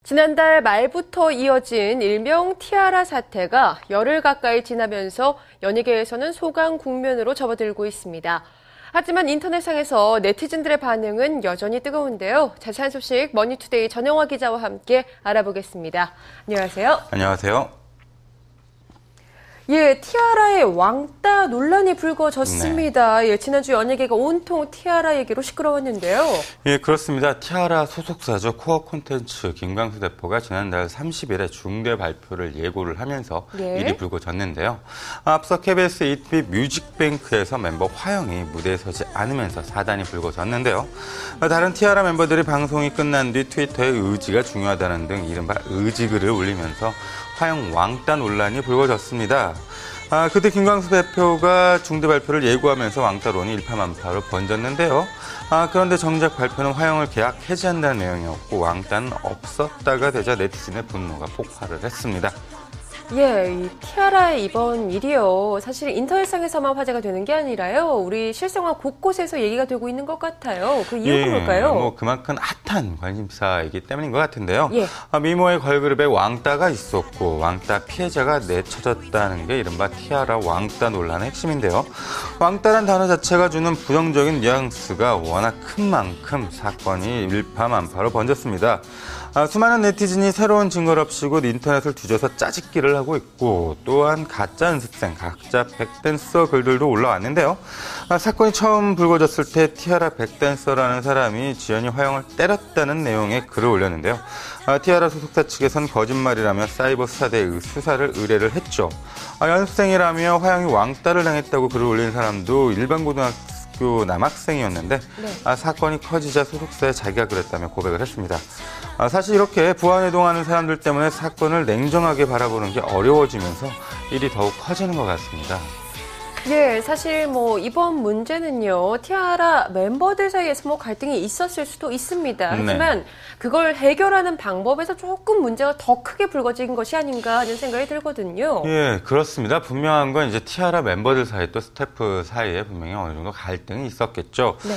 지난달 말부터 이어진 일명 티아라 사태가 열흘 가까이 지나면서 연예계에서는 소강 국면으로 접어들고 있습니다. 하지만 인터넷상에서 네티즌들의 반응은 여전히 뜨거운데요. 자세한 소식 머니투데이 전영화 기자와 함께 알아보겠습니다. 안녕하세요. 안녕하세요. 예, 티아라의 왕따 논란이 불거졌습니다. 네. 예, 지난주 연예계가 온통 티아라 얘기로 시끄러웠는데요. 예, 그렇습니다. 티아라 소속사죠. 코어 콘텐츠 김광수 대표가 지난달 30일에 중대 발표를 예고를 하면서 일이 불거졌는데요. 앞서 KBS ETV 뮤직뱅크에서 멤버 화영이 무대에 서지 않으면서 사단이 불거졌는데요. 다른 티아라 멤버들이 방송이 끝난 뒤 트위터에 의지가 중요하다는 등 이른바 의지글을 올리면서 화영 왕따 논란이 불거졌습니다. 그때 김광수 대표가 중대 발표를 예고하면서 왕따론이 일파만파로 번졌는데요. 그런데 정작 발표는 화영을 계약 해지한다는 내용이었고 왕따는 없었다가 되자 네티즌의 분노가 폭발을 했습니다. 예, 이 티아라의 이번 일이요. 사실 인터넷상에서만 화제가 되는 게 아니라요. 우리 실생활 곳곳에서 얘기가 되고 있는 것 같아요. 그 이유가 뭘까요? 그만큼 핫한 관심사이기 때문인 것 같은데요. 예. 미모의 걸그룹에 왕따가 있었고 왕따 피해자가 내쳐졌다는 게 이른바 티아라 왕따 논란의 핵심인데요. 왕따란 단어 자체가 주는 부정적인 뉘앙스가 워낙 큰 만큼 사건이 일파만파로 번졌습니다. 수많은 네티즌이 새로운 증거를 없이고 인터넷을 뒤져서 짜집기를 하고 있고 또한 가짜 연습생, 가짜 백댄서 글들도 올라왔는데요. 사건이 처음 불거졌을 때 티아라 백댄서라는 사람이 지연이 화영을 때렸다는 내용의 글을 올렸는데요. 티아라 소속사 측에선 거짓말이라며 사이버 스타대의 수사를 의뢰를 했죠. 연습생이라며 화영이 왕따를 당했다고 글을 올린 사람도 일반 고등학교 남학생이었는데 사건이 커지자 소속사에 자기가 그랬다며 고백을 했습니다. 사실 이렇게 부안해동하는 사람들 때문에 사건을 냉정하게 바라보는 게 어려워지면서 일이 더욱 커지는 것 같습니다. 예, 사실 이번 문제는요, 티아라 멤버들 사이에서 갈등이 있었을 수도 있습니다. 하지만 그걸 해결하는 방법에서 조금 문제가 더 크게 불거진 것이 아닌가 하는 생각이 들거든요. 예, 그렇습니다. 분명한 건 이제 티아라 멤버들 사이 또 스태프 사이에 분명히 어느 정도 갈등이 있었겠죠. 네.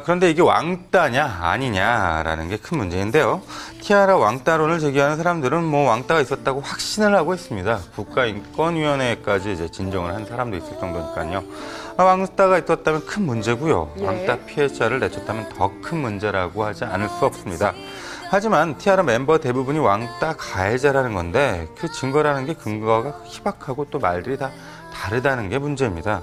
그런데 이게 왕따냐 아니냐라는 게 큰 문제인데요. 티아라 왕따론을 제기하는 사람들은 왕따가 있었다고 확신을 하고 있습니다. 국가인권위원회까지 이제 진정을 한 사람도 있을 정도니까요. 왕따가 있었다면 큰 문제고요. 왕따 피해자를 내쳤다면 더 큰 문제라고 하지 않을 수 없습니다. 하지만 티아라 멤버 대부분이 왕따 가해자라는 건데 그 증거라는 게 근거가 희박하고 또 말들이 다 다르다는 게 문제입니다.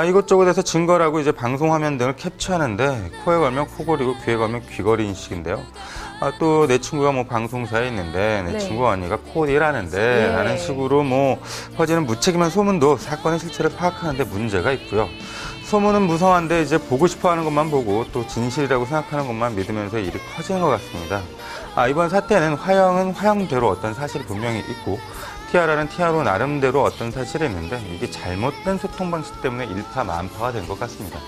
이것저것에서 증거라고 이제 방송 화면 등을 캡처하는데 코에 걸면 코걸이고 귀에 걸면 귀걸이 인식인데요. 또 내 친구가 방송사에 있는데 내 친구 언니가 코디라는데 라는 식으로 퍼지는 무책임한 소문도 사건의 실체를 파악하는데 문제가 있고요. 소문은 무성한데 이제 보고 싶어 하는 것만 보고 또 진실이라고 생각하는 것만 믿으면서 일이 커지는 것 같습니다. 이번 사태는 화영은 화영대로 어떤 사실이 분명히 있고 티아라는 티아로 나름대로 어떤 사실이 있는데 이게 잘못된 소통 방식 때문에 일파만파가 된 것 같습니다.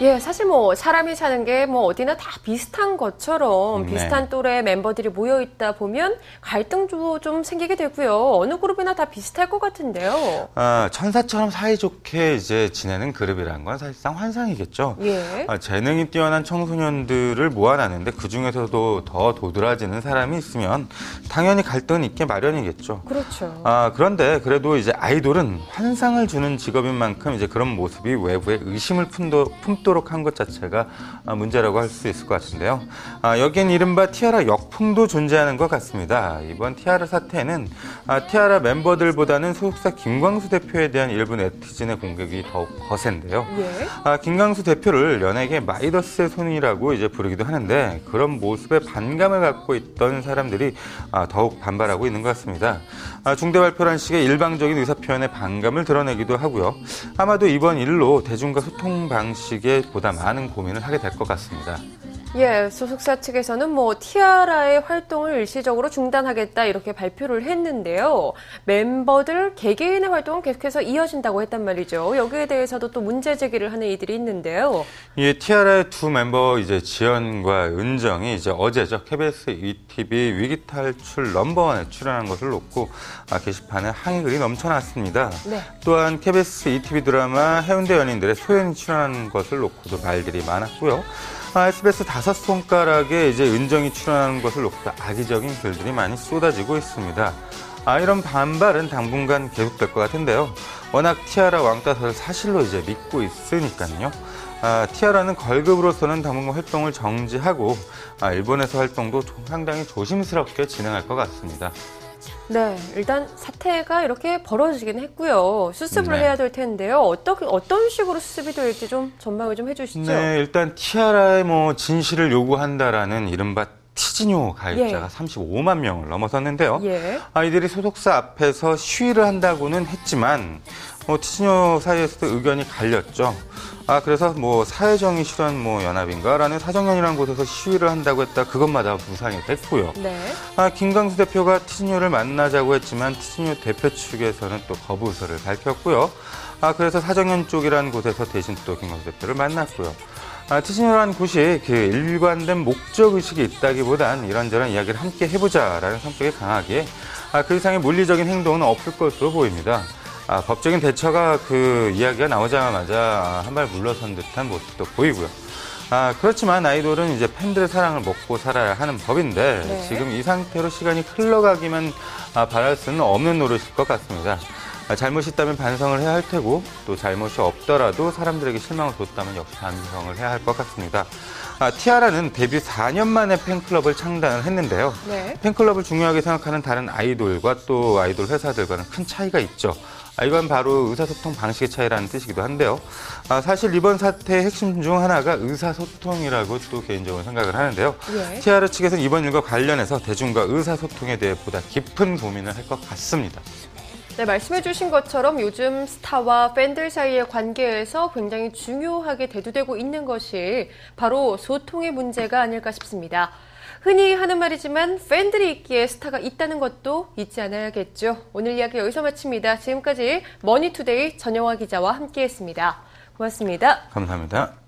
예, 사실 사람이 사는 게 어디나 다 비슷한 것처럼 비슷한 또래 멤버들이 모여있다 보면 갈등도 좀 생기게 되고요. 어느 그룹이나 다 비슷할 것 같은데요. 천사처럼 사이좋게 이제 지내는 그룹이라는 건 사실상 환상이겠죠. 예. 재능이 뛰어난 청소년들을 모아놨는데 그중에서도 더 도드라지는 사람이 있으면 당연히 갈등은 있게 마련이겠죠. 그렇죠. 그런데 그래도 이제 아이돌은 환상을 주는 직업인 만큼 이제 그런 모습이 외부에 의심을 품도록 한 것 자체가 문제라고 할 수 있을 것 같은데요. 여기엔 이른바 티아라 역풍도 존재하는 것 같습니다. 이번 티아라 사태는 티아라 멤버들보다는 소속사 김광수 대표에 대한 일부 네티즌의 공격이 더욱 거센데요. 김광수 대표를 연예계 마이더스의 손이라고 이제 부르기도 하는데 그런 모습에 반감을 갖고 있던 사람들이 더욱 반발하고 있는 것 같습니다. 중대 발표란 식의 일방적인 의사표현에 반감을 드러내기도 하고요. 아마도 이번 일로 대중과 소통 방식에 보다 많은 고민을 하게 될 것 같습니다. 예, 소속사 측에서는 티아라의 활동을 일시적으로 중단하겠다 이렇게 발표를 했는데요. 멤버들 개개인의 활동은 계속해서 이어진다고 했단 말이죠. 여기에 대해서도 또 문제 제기를 하는 이들이 있는데요. 예, 티아라의 두 멤버 이제 지연과 은정이 이제 어제죠. KBS ETV 위기탈출 넘버원에 출연한 것을 놓고 게시판에 항의글이 넘쳐났습니다. 또한 KBS ETV 드라마 해운대 연인들의 소연이 출연한 것을 놓고도 말들이 많았고요. SBS 다섯 손가락에 이제 은정이 출연하는 것을 놓고 악의적인 글들이 많이 쏟아지고 있습니다. 이런 반발은 당분간 계속될 것 같은데요. 워낙 티아라 왕따를 사실로 이제 믿고 있으니까요. 티아라는 걸그룹으로서는 당분간 활동을 정지하고 일본에서 활동도 상당히 조심스럽게 진행할 것 같습니다. 네, 일단 사태가 이렇게 벌어지긴 했고요. 수습을 네. 해야 될 텐데요. 어떤 식으로 수습이 될지 좀 전망을 좀 해주시죠. 네, 일단 티아라의 진실을 요구한다라는 이른바 티지뇨 가입자가 35만 명을 넘어섰는데요. 예. 이들이 소속사 앞에서 시위를 한다고는 했지만 티지뇨 사이에서도 의견이 갈렸죠. 그래서 사회정의 실현 연합인가라는 사정연이라는 곳에서 시위를 한다고 했다 그것마다 무산이 됐고요. 네. 김광수 대표가 티지뇨를 만나자고 했지만 티지뇨 대표 측에서는 또 거부 의사를 밝혔고요. 그래서 사정연 쪽이라는 곳에서 대신 또 김광수 대표를 만났고요. 티지뇨라는 곳이 일관된 목적의식이 있다기보단 이런저런 이야기를 함께 해보자라는 성격이 강하기에 그 이상의 물리적인 행동은 없을 것으로 보입니다. 법적인 대처가 이야기가 나오자마자 한 발 물러선 듯한 모습도 보이고요. 그렇지만 아이돌은 이제 팬들의 사랑을 먹고 살아야 하는 법인데 네. 지금 이 상태로 시간이 흘러가기만 바랄 수는 없는 노릇일 것 같습니다. 잘못이 있다면 반성을 해야 할 테고 또 잘못이 없더라도 사람들에게 실망을 줬다면 역시 반성을 해야 할 것 같습니다. 티아라는 데뷔 4년 만에 팬클럽을 창단을 했는데요. 네. 팬클럽을 중요하게 생각하는 다른 아이돌과 또 아이돌 회사들과는 큰 차이가 있죠. 이건 바로 의사소통 방식의 차이라는 뜻이기도 한데요. 사실 이번 사태의 핵심 중 하나가 의사소통이라고 또 개인적으로 생각을 하는데요. 예. 티아라 측에서는 이번 일과 관련해서 대중과 의사소통에 대해 보다 깊은 고민을 할 것 같습니다. 네, 말씀해 주신 것처럼 요즘 스타와 팬들 사이의 관계에서 굉장히 중요하게 대두되고 있는 것이 바로 소통의 문제가 아닐까 싶습니다. 흔히 하는 말이지만 팬들이 있기에 스타가 있다는 것도 잊지 않아야겠죠. 오늘 이야기 여기서 마칩니다. 지금까지 머니투데이 전영화 기자와 함께했습니다. 고맙습니다. 감사합니다.